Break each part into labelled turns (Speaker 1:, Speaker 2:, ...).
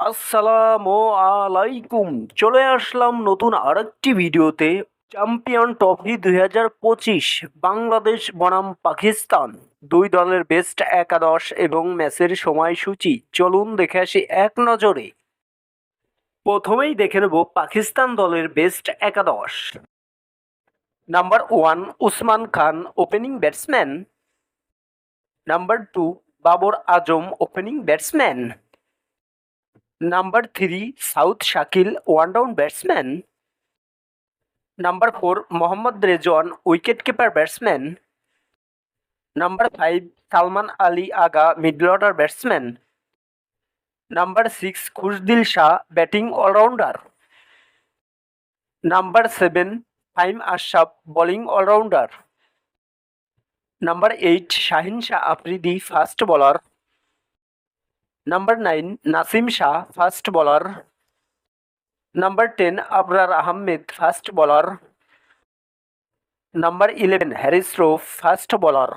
Speaker 1: আসসালামু আলাইকুম। চলে আসলাম নতুন আরেকটি ভিডিওতে। চ্যাম্পিয়ন ট্রফি ২০২৫ বাংলাদেশ বনাম পাকিস্তান, দুই দলের বেস্ট একাদশ এবং ম্যাচের সময়সূচি চলুন দেখে আসি এক নজরে। প্রথমেই দেখে নেব পাকিস্তান দলের বেস্ট একাদশ। Number 1 Usman Khan, opening batsman. Number 2 Babar Azam, opening batsman. Number 3 Saud Shakeel, one down batsman. Number 4 Mohammad Rizwan, wicket keeper batsman. Number 5 Salman Ali Agha, middle order batsman. Number 6 Khushdil Shah, batting allrounder. Number 7 Faheem Ashraf, bowling allrounder. Number 8 Shaheen Shah Afridi, fast bowler. Number 9 Naseem Shah, fast bowler. Number 10 Abrar Ahmed, fast bowler. Number 11 Haris Rauf, fast bowler.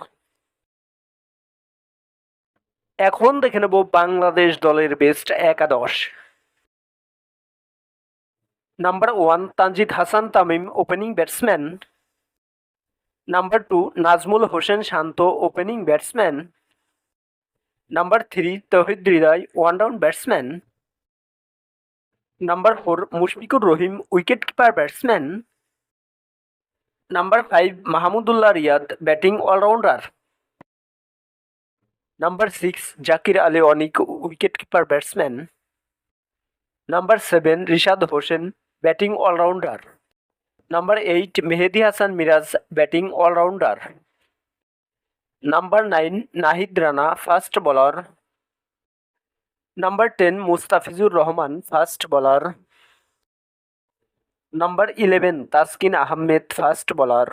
Speaker 1: এখন দেখে নেব বাংলাদেশ দলের best একাদশ। Number 1 Tanzid Hasan Tamim, opening batsman. Number 2 Najmul Hossain Shanto, opening batsman. Number 3 Towhid Hridoy, one down batsman. Number 4 Mushfiqur Rahim, wicket keeper batsman. Number 5 Mahmudullah Riyad, batting allrounder. Number 6 Jaker Ali Anik, wicket keeper batsman. Number 7 Rishad Hossain, batting allrounder. Number 8 Mehidy Hasan Miraz, batting allrounder. Number 9 Nahid Rana, fast bowler. Number 10 Mustafizur Rahman, fast bowler. Number 11 Taskin Ahmed, fast bowler.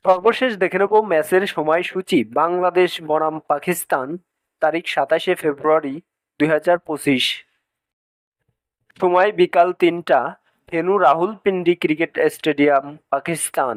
Speaker 1: সর্বশেষ দেখে নেব ম্যাচের সময়সূচি বাংলাদেশ বনাম পাকিস্তান, তারিখ 27 ফেব্রুয়ারি 2025। সময় বিকাল 3টা, ভেন্যু রাহুলপিন্ডি ক্রিকেট স্টেডিয়াম, পাকিস্তান।